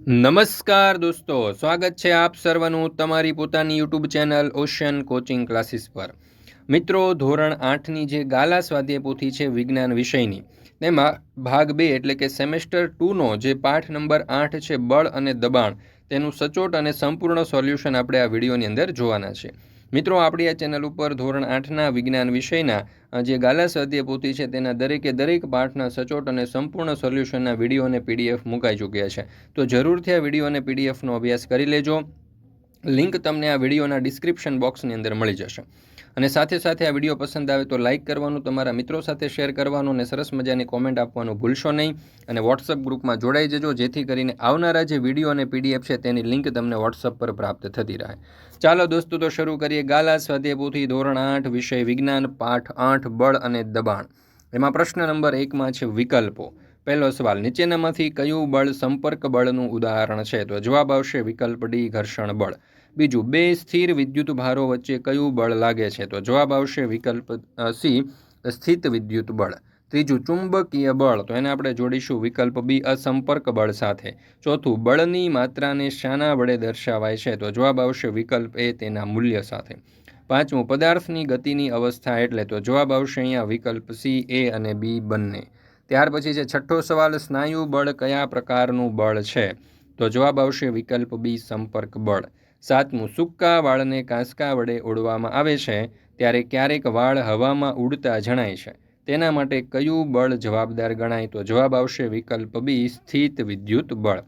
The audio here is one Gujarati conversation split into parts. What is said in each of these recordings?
નમસ્કાર દોસ્તો, સ્વાગત છે આપ સર્વનું તમારી પોતાની YouTube channel ocean coaching classes પર। મિત્રો, ધોરણ 8ની જે ગાલા સ્વાધ્યાય પોથી છે વિજ્ઞાન વિષયની, તેમાં ભાગ 2 એટલે કે સેમેસ્ટર 2નો જે પાઠ નંબર 8 છે બળ અને દબાણ, તેનું સચોટ અને સંપૂર્ણ સોલ્યુશન આપણે આ વિડીયોની અંદર જોવાના છે। મિત્રો, આપણી આ ચેનલ ઉપર ધોરણ 8ના વિજ્ઞાન વિષયના જે ગાલા સ્વાધ્યાય પોથી છે તેના દરેક પાઠના સચોટ અને સંપૂર્ણ સોલ્યુશનના વિડીયો અને પીડીએફ મુકાઈ ચૂક્યા છે। તો જરૂરથી આ વિડીયો અને પીડીએફનો અભ્યાસ કરી લેજો। લિંક તમને આ વિડીયોના ડિસ્ક્રિપ્શન બોક્સની અંદર મળી જશે। અને સાથે સાથે આ વિડીયો પસંદ આવે તો લાઇક કરવાનું, તમારા મિત્રો સાથે શેર કરવાનું અને સરસ મજાની કોમેન્ટ આપવાનું ભૂલશો નહીં। અને વોટ્સઅપ ગ્રુપમાં જોડાઈ જજો, જેથી કરીને આવનારા જે વિડીયો અને પીડીએફ છે તેની લિંક તમને વોટ્સઅપ પર પ્રાપ્ત થતી રહે। ચાલો દોસ્તો, તો શરૂ કરીએ ગાલા સ્વાધ્યાય પોથી ધોરણ 8 વિષય વિજ્ઞાન પાઠ 8 બળ અને દબાણ। એમાં પ્રશ્ન નંબર 1માં છે વિકલ્પો। પહેલો સવાલ, નીચેનામાંથી કયું બળ સંપર્ક બળનું ઉદાહરણ છે? તો જવાબ આવશે વિકલ્પ ડી, ઘર્ષણ બળ। બીજું, બે સ્થિર વિદ્યુત ભારો વચ્ચે કયું બળ લાગે છે? તો જવાબ આવશે વિકલ્પ સી, સ્થિત વિદ્યુત બળ। ત્રીજું, ચુંબકીય બળ, તો એને આપણે જોડીશું વિકલ્પ બી, અસંપર્ક બળ સાથે। ચોથું, બળની માત્રાને શાના વડે દર્શાવાય છે? તો જવાબ આવશે વિકલ્પ એ, તેના મૂલ્ય સાથે। પાંચમું, પદાર્થની ગતિની અવસ્થા એટલે? તો જવાબ આવશે અહીંયા વિકલ્પ સી, એ અને બી બંને। ત્યાર પછી છે છઠ્ઠો સવાલ, સ્નાયુ બળ કયા પ્રકારનું બળ છે? તો જવાબ આવશે વિકલ્પ બી, સંપર્ક બળ। સાતમું, સૂકા વાળને કાંસકા વડે ઓળવામાં આવે છે ત્યારે ક્યારેક વાળ હવામાં ઉડતા જણાય છે, તેના માટે કયું બળ જવાબદાર ગણાય? તો જવાબ આવશે વિકલ્પ બી, સ્થિત વિદ્યુત બળ।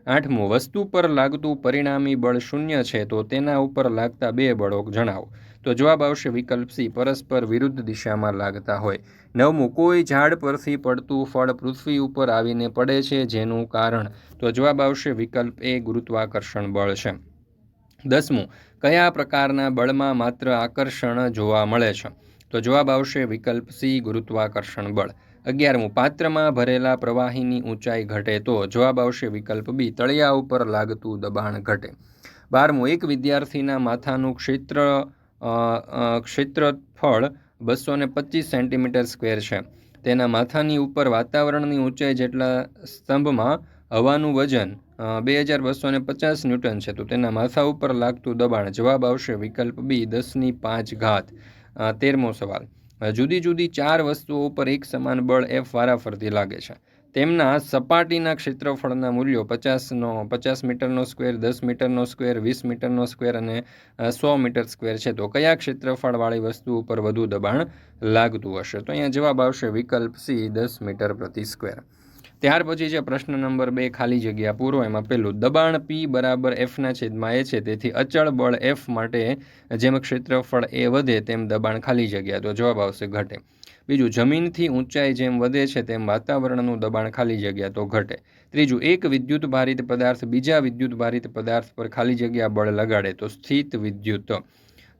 આઠમું, વસ્તુ પર લાગતું પરિણામી બળ શૂન્ય છે તો તેના ઉપર લાગતા બે બળો જણાવો? તો જવાબ આવશે વિકલ્પ સી, પરસ્પર વિરુદ્ધ દિશામાં લાગતા હોય। નવમું, કોઈ ઝાડ પરથી પડતું ફળ પૃથ્વી ઉપર આવીને પડે છે, જેનું કારણ? તો જવાબ આવશે વિકલ્પ એ, ગુરુત્વાકર્ષણ બળ છે। દસમું, કયા પ્રકારના બળમાં માત્ર આકર્ષણ જોવા મળે છે? તો જવાબ આવશે વિકલ્પ સી, ગુરુત્વાકર્ષણ બળ। 11મું, પાત્રમાં ભરેલા પ્રવાહીની ઊંચાઈ ઘટે તો? જવાબ આવશે વિકલ્પ બી, તળિયા ઉપર લાગતું દબાણ ઘટે। 12મું, એક વિદ્યાર્થીના માથાનું ક્ષેત્રફળ 225 સેન્ટીમીટર સ્ક્વેર છે। તેના માથાની ઉપર વાતાવરણની ઊંચાઈ જેટલા સ્તંભમાં હવાનું વજન 2250 ન્યૂટન છે, તો તેના માથા ઉપર લાગતું દબાણ? જવાબ આવશે વિકલ્પ બી, 10⁵ 13મો સવાલ, જુદી જુદી 4 વસ્તુઓ ઉપર એક સમાન બળ એફ વારાફરતી લાગે છે, તેમના સપાટીના ક્ષેત્રફળના મૂલ્યો 50 મીટરનો સ્ક્વેર, 10 મીટરનો સ્ક્વેર, 20 મીટરનો સ્ક્વેર અને 100 મીટર સ્ક્વેર છે, તો કયા ક્ષેત્રફળવાળી વસ્તુ ઉપર વધુ દબાણ લાગતું હશે? તો અહીંયા જવાબ આવશે વિકલ્પ સી, 10 મીટર પ્રતિ સ્ક્વેર। ત્યાર પછી છે પ્રશ્ન નંબર 2, ખાલી જગ્યા પૂરો। એમાં પહેલું, દબાણ પી બરાબર એફના છેદમાં એ છે, તેથી અચળ બળ એફ માટે જેમ ક્ષેત્રફળ એ વધે તેમ દબાણ ખાલી જગ્યા, તો જવાબ આવશે ઘટે। બીજું, જમીનથી ઊંચાઈ જેમ વધે છે તેમ વાતાવરણનું દબાણ ખાલી જગ્યા, તો ઘટે। ત્રીજું, એક વિદ્યુત ભારિત પદાર્થ બીજા વિદ્યુત ભારિત પદાર્થ પર ખાલી જગ્યા બળ લગાડે તો સ્થિત વિદ્યુત।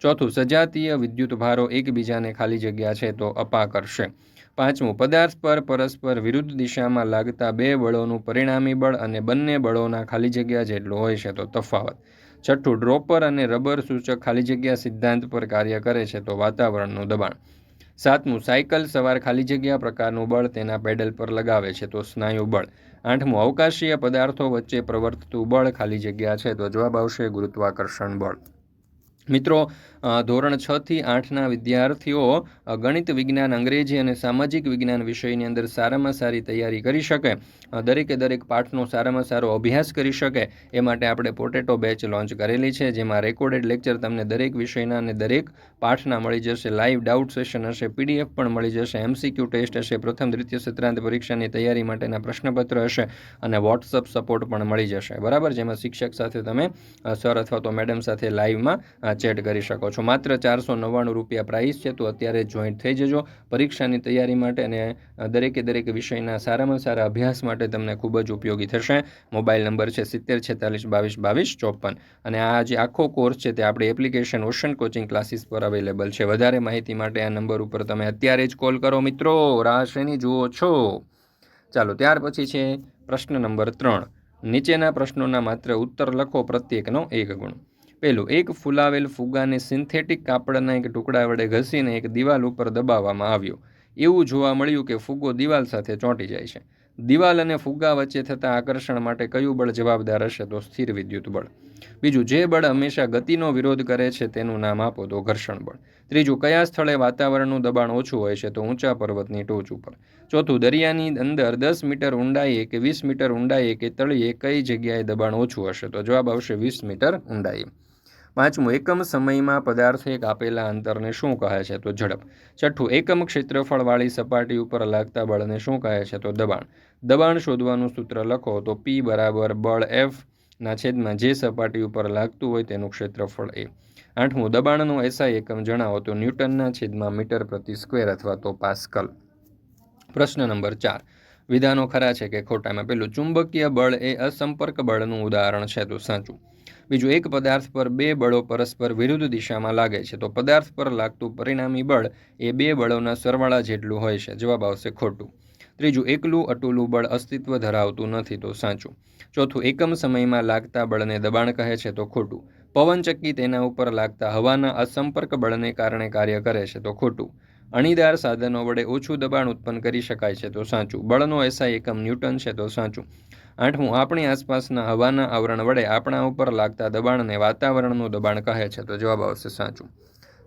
ચોથું, સજાતીય વિદ્યુત ભારો એકબીજાને ખાલી જગ્યા છે તો અપાકર્ષે। પાંચમું, પદાર્થ પર પરસ્પર વિરુદ્ધ દિશામાં લાગતા બે બળોનું પરિણામી બળ અને બંને બળોના ખાલી જગ્યા જેટલું હોય છે, તો તફાવત। છઠ્ઠું, ડ્રોપર અને રબર સૂચક ખાલી જગ્યા સિદ્ધાંત પર કાર્ય કરે છે તો વાતાવરણનું દબાણ। સાતમું, સાયકલ સવાર ખાલી જગ્યા પ્રકારનું બળ તેના પેડલ પર લગાવે છે તો સ્નાયુ બળ। આઠમું, અવકાશીય પદાર્થો વચ્ચે પ્રવર્તતું બળ ખાલી જગ્યા છે, તો જવાબ આવશે ગુરુત્વાકર્ષણ બળ। મિત્રો, ધોરણ 6 થી 8ના વિદ્યાર્થીઓ ગણિત વિજ્ઞાન, અંગ્રેજી અને સામાજિક વિજ્ઞાન વિષયની અંદર સારામાં સારી તૈયારી કરી શકે, દરેક પાઠનો સારામાં સારો અભ્યાસ કરી શકે એ માટે આપણે પોટેટો બેચ લોન્ચ કરેલી છે, જેમાં રેકોર્ડેડ લેક્ચર તમને દરેક વિષયના અને દરેક પાઠના મળી જશે, લાઈવ ડાઉટ સેશન હશે, પીડીએફ પણ મળી જશે, એમસીક્યુ ટેસ્ટ હશે, પ્રથમ દ્વિતીય સત્રાંત પરીક્ષાની તૈયારી માટેના પ્રશ્નપત્ર હશે અને વોટ્સઅપ સપોર્ટ પણ મળી જશે, બરાબર, જેમાં શિક્ષક સાથે તમે સર અથવા તો મેડમ સાથે લાઈવમાં ચેટ કરી શકો છો। માત્ર 499 રૂપિયા પ્રાઇસ છે, તો અત્યારે જોઈન્ટ થઈ જજો પરીક્ષાની તૈયારી માટે અને દરેક વિષયના સારામાં સારા અભ્યાસ માટે તમને ખૂબ જ ઉપયોગી થશે। મોબાઈલ નંબર છે 7046222254 અને આ જે આખો કોર્સ છે તે આપણી એપ્લિકેશન ઓશન કોચિંગ ક્લાસીસ પર અવેલેબલ છે। વધારે માહિતી માટે આ નંબર ઉપર તમે અત્યારે જ કોલ કરો મિત્રો, રાહ શેની જુઓ છો? ચાલો, ત્યાર પછી છે પ્રશ્ન નંબર 3, નીચેના પ્રશ્નોના માત્ર ઉત્તર લખો, પ્રત્યેકનો 1 ગુણ। પહેલું, એક ફૂલાવેલ ફુગ્ગાને સિન્થેટિક કાપડના એક ટુકડા વડે ઘસીને એક દિવાલ ઉપર દબાવવામાં આવ્યો, એવું જોવા મળ્યું કે ફુગ્ગો દિવાલ સાથે ચોંટી જાય છે, દિવાલ અને ફુગ્ગા વચ્ચે થતા આકર્ષણ માટે કયું બળ જવાબદાર હશે? તો સ્થિર વિદ્યુત બળ. બીજું, જે બળ હંમેશા ગતિનો વિરોધ કરે છે તેનું નામ આપો? તો ઘર્ષણ બળ. ત્રીજું, કયા સ્થળે વાતાવરણનું દબાણ ઓછું હોય છે? તો ઊંચા પર્વતની ટોચ ઉપર. ચોથું, દરિયાની અંદર 10 મીટર ઊંડાઈએ કે 20 મીટર ઊંડાઈએ કે તળિયે કઈ જગ્યાએ દબાણ ઓછું હશે? તો જવાબ આવશે 20 મીટર ઊંડાઈએ. પાંચમું, એકમ સમયમાં પદાર્થ એક આપેલા અંતરને શું કહે છે? તો ઝડપ. છઠ્ઠું, એકમ ક્ષેત્રફળવાળી સપાટી ઉપર લાગતા બળને શું કહે છે? તો દબાણ. દબાણ શોધવાનું સૂત્ર લખો. તો P બરાબર બળ F ના છેદમાં જે સપાટી ઉપર લાગતું હોય તેનું ક્ષેત્રફળ એ. આઠમું, દબાણનું SI એકમ જણાવો. તો ન્યૂટનના છેદમાં મીટર પ્રતિ સ્ક્વેર અથવા તો પાસ્કલ. પ્રશ્ન નંબર 4, વિધાનો ખરા છે કે ખોટા? એમાં પેલું, ચુંબકીય બળ એ અસંપર્ક બળનું ઉદાહરણ છે. તો સાચું. બીજું, એક પદાર્થ પર બે બળો પરસ્પર વિરુદ્ધ દિશામાં લાગે છે. તો પદાર્થ પર લાગતું પરિણામી બળ એ બે બળોના સરવાળા જેટલું હોય છે. જવાબ આવશે ખોટું. ત્રીજું, એકલું અટુલું બળ અસ્તિત્વ ધરાવતું નથી. તો સાચું. ચોથું, એકમ સમયમાં લાગતા બળને દબાણ કહે છે. તો ખોટું. પવનચક્કી તેના ઉપર લાગતા હવાના અસંપર્ક બળને કારણે કાર્ય કરે છે. તો ખોટું. અણીદાર સાધનો વડે ઓછું દબાણ ઉત્પન્ન કરી શકાય છે. તો સાચું. બળનો SI એકમ ન્યૂટન છે. તો સાચું. આઠમું, આપણી આસપાસના હવાના આવરણ વડે આપણા ઉપર લાગતા દબાણને વાતાવરણનું દબાણ કહે છે. તો જવાબ આવશે સાચું.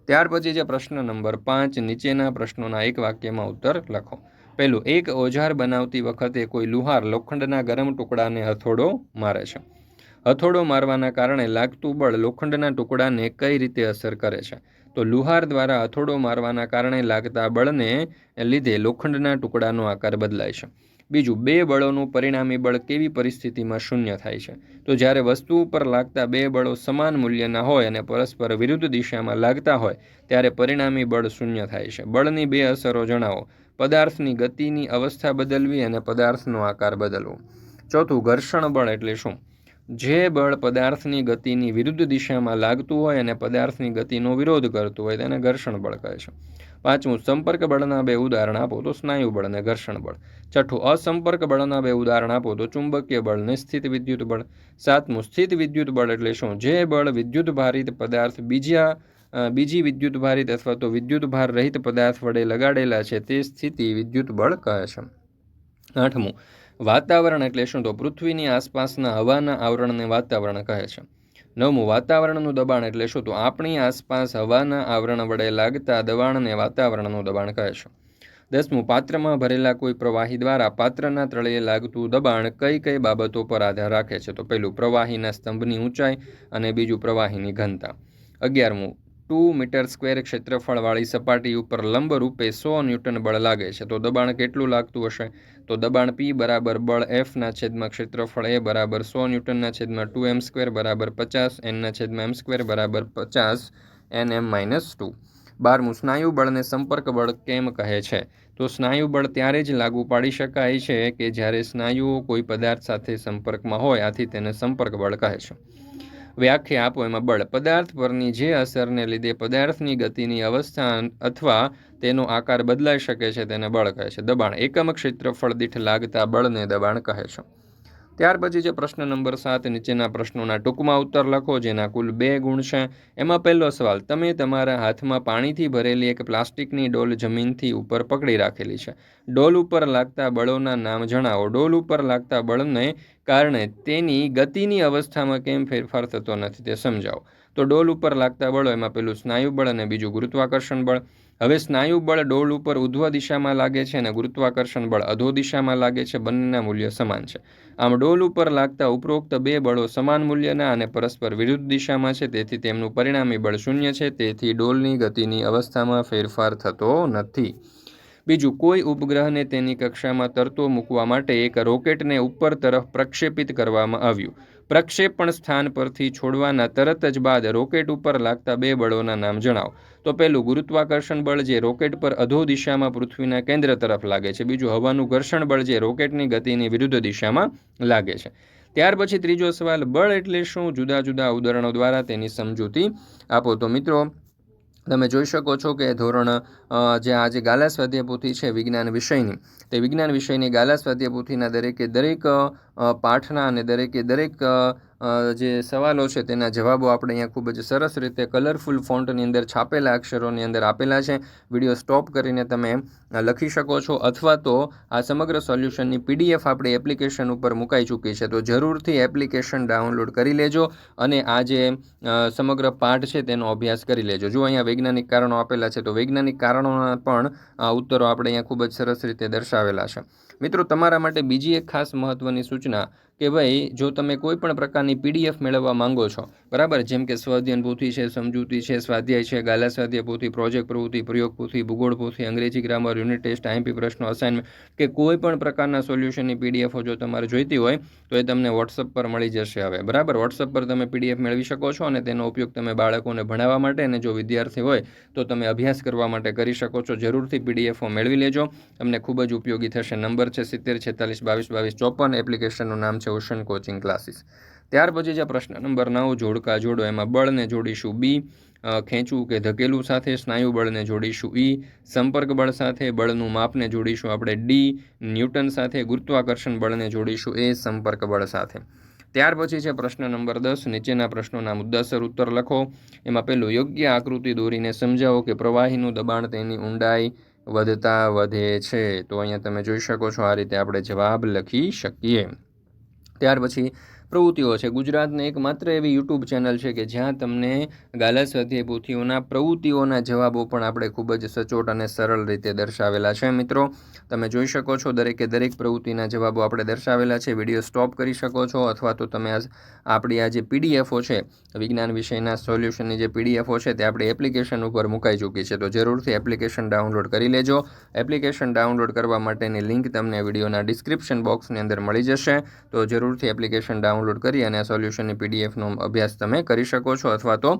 ત્યાર પછી છે પ્રશ્ન નંબર 5, નીચેના પ્રશ્નોના એક વાક્યમાં ઉત્તર લખો. પહેલું, એક ઓજાર બનાવતી વખતે કોઈ લુહાર લોખંડના ગરમ ટુકડાને હથોડો મારે છે. હથોડો મારવાના કારણે લાગતું બળ લોખંડના ટુકડાને કઈ રીતે અસર કરે છે? તો લુહાર દ્વારા હથોડો મારવાના કારણે લાગતા બળને લીધે લોખંડના ટુકડાનો આકાર બદલાય છે. બીજું, બે બળોનું પરિણામી બળ કેવી પરિસ્થિતિમાં શૂન્ય થાય છે? તો જ્યારે વસ્તુ ઉપર લાગતા બે બળો સમાન મૂલ્યના હોય અને પરસ્પર વિરુદ્ધ દિશામાં લાગતા હોય ત્યારે પરિણામી બળ શૂન્ય થાય છે. બળની બે અસરો જણાવો. પદાર્થની ગતિની અવસ્થા બદલવી અને પદાર્થનો આકાર બદલવો. ચોથું, ઘર્ષણ બળ એટલે શું? જે બળ પદાર્થની ગતિની વિરુદ્ધ દિશામાં લાગતું હોય અને પદાર્થની ગતિનો વિરોધ કરતું હોય તેને ઘર્ષણ બળ કહે છે. પાંચમું, સંપર્ક બળના બે ઉદાહરણ આપો. તો સ્નાયુ બળ અને ઘર્ષણ બળ. છઠ્ઠું, અસંપર્ક બળના બે ઉદાહરણ આપો. તો ચુંબકીય બળ અને સ્થિત વિદ્યુત બળ. સાતમું, સ્થિત વિદ્યુત બળ એટલે શું? જે બળ વિદ્યુત ભારિત પદાર્થ બીજી વિદ્યુત ભારિત અથવા તો વિદ્યુત ભાર રહિત પદાર્થ વડે લગાડેલા છે તે સ્થિતિ વિદ્યુત બળ કહે છે. આઠમું, વાતાવરણ એટલે શું? તો પૃથ્વીની આસપાસના હવાના આવરણને વાતાવરણ કહે છે. નવમું, વાતાવરણનું દબાણ એટલે શું? તો આપણી આસપાસ હવાના આવરણ વડે લાગતા દબાણને વાતાવરણનું દબાણ કહે છે. દસમું, પાત્રમાં ભરેલા કોઈ પ્રવાહી દ્વારા પાત્રના તળિયે લાગતું દબાણ કઈ કઈ બાબતો પર આધાર રાખે છે? તો પહેલું, પ્રવાહીના સ્તંભની ઊંચાઈ અને બીજું, પ્રવાહીની ઘનતા. 11મું, 2 મીટર સ્ક્વેર ક્ષેત્રફળવાળી સપાટી ઉપર લંબરૂપે 100 ન્યૂટન બળ લાગે છે. તો દબાણ કેટલું લાગતું હશે? તો દબાણ P બરાબર બળ F ના છેદમાં ક્ષેત્રફળ A બરાબર 100 ન્યૂટનના છેદમાં 2m² બરાબર 50 n ના છેદમાં m² બરાબર 50 nm-2. 12મું, સ્નાયુ બળને સંપર્ક બળ કેમ કહે છે? તો સ્નાયુ બળ ત્યારે જ લાગુ પાડી શકાય છે કે જ્યારે સ્નાયુઓ કોઈ પદાર્થ સાથે સંપર્કમાં હોય, આથી તેને સંપર્ક બળ કહે છે. વ્યાખ્યા આપો. એમાં બળ, પદાર્થ પરની જે અસરને લીધે પદાર્થની ગતિની અવસ્થા અથવા તેનો આકાર બદલાઈ શકે છે તેને બળ કહે છે. દબાણ, એકમ ક્ષેત્રફળ દીઠ લાગતા બળને દબાણ કહે છે. ત્યાર પછી છે પ્રશ્ન નંબર 7, નીચેના પ્રશ્નોના ટૂંકમાં ઉત્તર લખો જેના કુલ 2 ગુણ છે. એમાં પહેલો સવાલ, તમે તમારા હાથમાં પાણીથી ભરેલી એક પ્લાસ્ટિકની ડોલ જમીનથી ઉપર પકડી રાખેલી છે. ડોલ ઉપર લાગતા બળોના નામ જણાવો. ડોલ ઉપર લાગતા બળને કારણે તેની ગતિની અવસ્થામાં કેમ ફેરફાર થતો નથી તે સમજાવો. તો ડોલ ઉપર લાગતા બળો, એમાં પેલું સ્નાયુ બળ અને બીજું ગુરુત્વાકર્ષણ બળ. હવે સ્નાયુ બળ ડોલ ઉપર ઉર્ધ્વ દિશામાં લાગે છે અને ગુરુત્વાકર્ષણ બળ અધો દિશામાં લાગે છે. બંનેના મૂલ્ય સમાન છે. આમ ડોલ ઉપર લાગતા ઉપરોક્ત બે બળો સમાન મૂલ્યના અને પરસ્પર વિરુદ્ધ દિશામાં છે, તેથી તેમનું પરિણામી બળ શૂન્ય છે. તેથી ડોલની ગતિની અવસ્થામાં ફેરફાર થતો નથી. બીજું, કોઈ ઉપગ્રહને તેની કક્ષામાં તરતો મૂકવા માટે એક રોકેટને ઉપર તરફ પ્રક્ષેપિત કરવામાં આવ્યું. પ્રક્ષેપણ સ્થાન પરથી છોડવાના તરત જ બાદ રોકેટ ઉપર લાગતા બે બળોના નામ જણાવો. તો પહેલું, ગુરુત્વાકર્ષણ બળ જે રોકેટ પર અધો દિશામાં પૃથ્વીના કેન્દ્ર તરફ લાગે છે. બીજું, હવાનું ઘર્ષણ બળ જે રોકેટની ગતિની વિરુદ્ધ દિશામાં લાગે છે. ત્યાર પછી ત્રીજો સવાલ, બળ એટલે શું? જુદા જુદા ઉદાહરણો દ્વારા તેની સમજૂતી આપો. તો મિત્રો, તમે જોઈ શકો છો કે ધોરણ જે આજે ગાલા સ્વાધ્યાય પોથી છે વિજ્ઞાન વિષયની, તે વિજ્ઞાન વિષયની ગાલા સ્વાધ્યાય પોથીના દરેક પાઠના અને દરેક જે સવાલો છે તેના જવાબો આપણે અહીંયા ખૂબ જ સરસ રીતે કલરફુલ ફોન્ટની અંદર છાપેલા અક્ષરોની અંદર આપેલા છે. વિડીયો સ્ટોપ કરીને તમે લખી શકો છો, અથવા તો આ સમગ્ર સોલ્યુશનની PDF આપણી એપ્લિકેશન ઉપર મુકાઈ ચૂકી છે. તો જરૂરથી એપ્લિકેશન ડાઉનલોડ કરી લેજો અને આ જે સમગ્ર પાઠ છે તેનો અભ્યાસ કરી લેજો. જો અહીંયા વૈજ્ઞાનિક કારણો આપેલા છે તો વૈજ્ઞાનિક કારણોના પણ ઉત્તરો આપણે અહીંયા ખૂબ જ સરસ રીતે દર્શાવેલા છે. મિત્રો, તમારા માટે બીજી એક ખાસ મહત્ત્વની સૂચના કે ભાઈ, જો તમે કોઈ પણ પ્રકારની PDF મેળવવા માંગો છો, બરાબર, જેમ કે સ્વઅધ્યયન પોથી છે, સમજૂતી છે, સ્વાધ્યાય છે, ગાલા સ્વાધ્યાય પોથી, પ્રોજેક્ટ પ્રવૃત્તિ, પ્રયોગ પોથી, ભૂગોળ પોથી, અંગ્રેજી ગ્રામર, યુનિટ ટેસ્ટ, IMP પ્રશ્નો, અસાઇનમેન્ટ કે કોઈ પણ પ્રકારના સોલ્યુશનની PDF જો તમારે જોઈતી હોય તો એ તમને WhatsApp પર મળી જશે હવે, બરાબર. WhatsApp પર તમે PDF મેળવી શકો છો અને તેનો ઉપયોગ તમે બાળકોને ભણાવવા માટે અને જો વિદ્યાર્થી હોય તો તમે અભ્યાસ કરવા માટે કરી શકો છો. જરૂરથી PDF મેળવી લેજો, તમને ખૂબ જ ઉપયોગી થશે. નંબર છે 70 46 22 22 54. એપ્લિકેશનનું નામ છે ઓશન કોચિંગ ક્લાસીસ. ત્યાર પછી જે પ્રશ્ન નંબર 9, જોડકા જોડો. એમાં બળને જોડીશું B, ખેંચવું કે ધકેલું સાથે, સ્નાયુ બળને જોડીશું E, સંપર્ક બળ સાથે, બળનું માપને જોડીશું આપણે D, ન્યૂટન સાથે, ગુરુત્વાકર્ષણ બળને જોડીશું A, સંપર્ક બળ સાથે. ત્યાર પછી છે પ્રશ્ન નંબર 10. નીચેના પ્રશ્નોના મુદ્દાસર ઉત્તર લખો. એમાં પહેલું, યોગ્ય આકૃતિ દોરીને સમજાવો કે પ્રવાહીનું દબાણ તેની ઊંડાઈ વધતા વધે છે. તો અહીંયા તમે જોઈ શકો છો, આ રીતે આપણે જવાબ લખી શકીએ. ત્યાર પછી પ્રવૃત્તિઓ છે. ગુજરાતની એકમાત્ર એવી YouTube ચેનલ છે કે જ્યાં તમને ગાલા સ્વાધ્યાય પોથીઓના પ્રવૃત્તિઓના જવાબો પણ આપણે ખૂબ જ સચોટ અને સરળ રીતે દર્શાવેલા છે. મિત્રો, તમે જોઈ શકો છો દરેકે દરેક પ્રવૃત્તિના જવાબો આપણે દર્શાવેલા છે. વિડીયો સ્ટોપ કરી શકો છો, અથવા તો તમે આપણી આ જે PDFો છે, વિજ્ઞાન વિષયના સોલ્યુશનની જે PDFો છે તે આપણી એપ્લિકેશન ઉપર મુકાઈ ચૂકી છે. તો જરૂરથી એપ્લિકેશન ડાઉનલોડ કરી લેજો. એપ્લિકેશન ડાઉનલોડ કરવા માટેની લિંક તમને વિડીયોના ડિસ્ક્રિપ્શન બોક્સની અંદર મળી જશે. તો જરૂરથી એપ્લિકેશન ડાઉનલોડ કરી અને આ સોલ્યુશનની PDFનો અભ્યાસ તમે કરી શકો છો, અથવા તો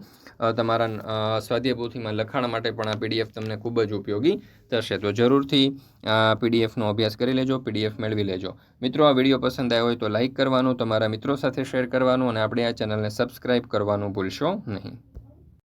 તમારા સ્વાધ્યાય પોથીમાં લખાણ માટે પણ આ PDF તમને ખૂબ જ ઉપયોગી થશે. તો જરૂરથી આ PDFનો અભ્યાસ કરી લેજો, PDF મેળવી લેજો. મિત્રો, આ વિડીયો પસંદ આવ્યો હોય તો લાઇક કરવાનું, તમારા મિત્રો સાથે શેર કરવાનું અને આપણે આ ચેનલને સબસ્ક્રાઈબ કરવાનું ભૂલશો નહીં.